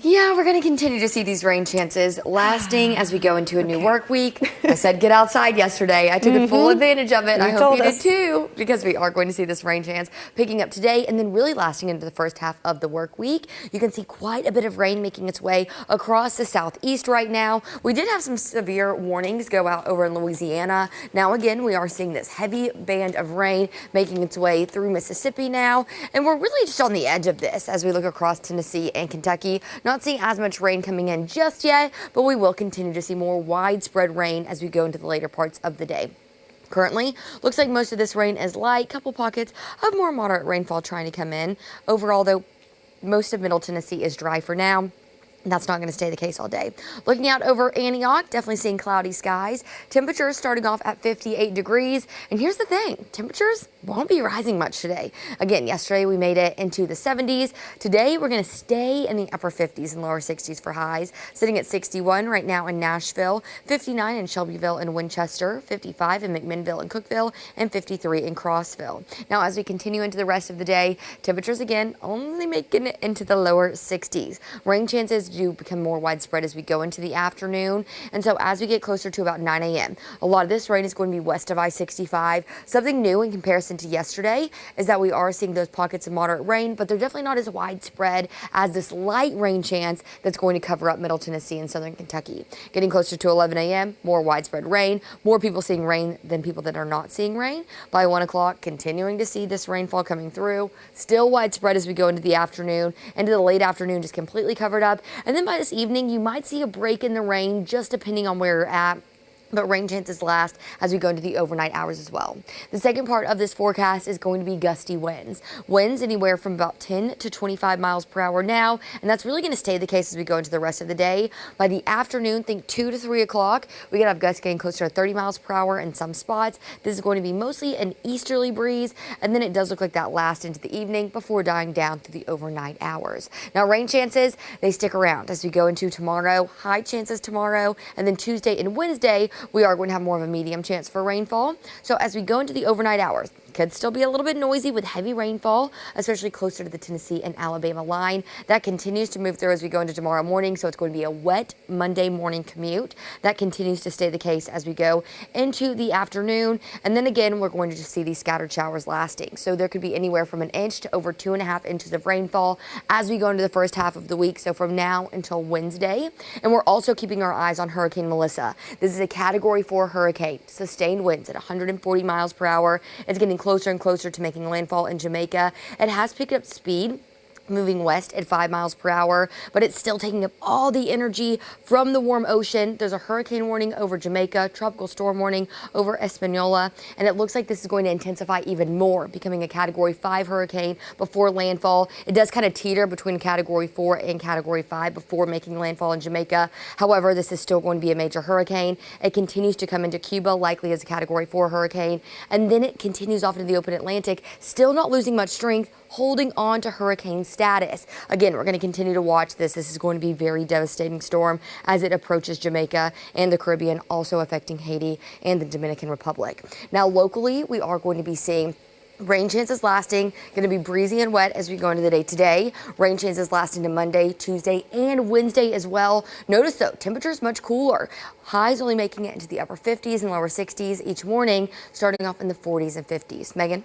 Yeah, we're going to continue to see these rain chances lasting as we go into a new work week. I said get outside yesterday. I took full advantage of it. I hope you did too, because we are going to see this rain chance picking up today and then really lasting into the first half of the work week. You can see quite a bit of rain making its way across the southeast right now. We did have some severe warnings go out over in Louisiana. Now again, we are seeing this heavy band of rain making its way through Mississippi now, and we're really just on the edge of this as we look across Tennessee and Kentucky. Not seeing as much rain coming in just yet, but we will continue to see more widespread rain as we go into the later parts of the day. Currently, looks like most of this rain is light, couple pockets of more moderate rainfall trying to come in. Overall, though, most of Middle Tennessee is dry for now. That's not going to stay the case all day. Looking out over Antioch, definitely seeing cloudy skies. Temperatures starting off at 58 degrees. And here's the thing, temperatures won't be rising much today. Again, yesterday we made it into the 70s. Today we're going to stay in the upper 50s and lower 60s for highs, sitting at 61 right now in Nashville, 59 in Shelbyville and Winchester, 55 in McMinnville and Cookeville, and 53 in Crossville. Now, as we continue into the rest of the day, temperatures again only making it into the lower 60s. Rain chances do become more widespread as we go into the afternoon, and so as we get closer to about 9 a.m. a lot of this rain is going to be west of I-65. Something new in comparison to yesterday is that we are seeing those pockets of moderate rain, but they're definitely not as widespread as this light rain chance that's going to cover up Middle Tennessee and southern Kentucky. Getting closer to 11 a.m. more widespread rain, more people seeing rain than people that are not seeing rain. By 1 o'clock, continuing to see this rainfall coming through, still widespread as we go into the afternoon, into the late afternoon, just completely covered up. And then by this evening, you might see a break in the rain, just depending on where you're at. But rain chances last as we go into the overnight hours as well. The second part of this forecast is going to be gusty winds. Winds anywhere from about 10 to 25 miles per hour now, and that's really going to stay the case as we go into the rest of the day. By the afternoon, think 2 to 3 o'clock, we could have gusts getting closer to 30 miles per hour in some spots. This is going to be mostly an easterly breeze, and then it does look like that lasts into the evening before dying down through the overnight hours. Now, rain chances, they stick around as we go into tomorrow. High chances tomorrow, and then Tuesday and Wednesday, we are going to have more of a medium chance for rainfall. So as we go into the overnight hours, could still be a little bit noisy with heavy rainfall, especially closer to the Tennessee and Alabama line. That continues to move through as we go into tomorrow morning, so it's going to be a wet Monday morning commute. That continues to stay the case as we go into the afternoon. And then again, we're going to just see these scattered showers lasting. So there could be anywhere from an inch to over 2.5 inches of rainfall as we go into the first half of the week, so from now until Wednesday. And we're also keeping our eyes on Hurricane Melissa. This is a Category 4 hurricane, sustained winds at 140 miles per hour. It's getting closer and closer to making landfall in Jamaica. It has picked up speed, moving west at 5 miles per hour, but it's still taking up all the energy from the warm ocean. There's a hurricane warning over Jamaica, tropical storm warning over Hispaniola, and it looks like this is going to intensify even more, becoming a Category 5 hurricane before landfall. It does kind of teeter between Category 4 and Category 5 before making landfall in Jamaica. However, this is still going to be a major hurricane. It continues to come into Cuba, likely as a Category 4 hurricane, and then it continues off into the open Atlantic, still not losing much strength, holding on to hurricane status. Again, we're going to continue to watch this. This is going to be a very devastating storm as it approaches Jamaica and the Caribbean, also affecting Haiti and the Dominican Republic. Now, locally, we are going to be seeing rain chances lasting, going to be breezy and wet as we go into the day today. Rain chances lasting to Monday, Tuesday, and Wednesday as well. Notice though, temperatures much cooler. Highs only making it into the upper 50s and lower 60s each morning, starting off in the 40s and 50s. Megan?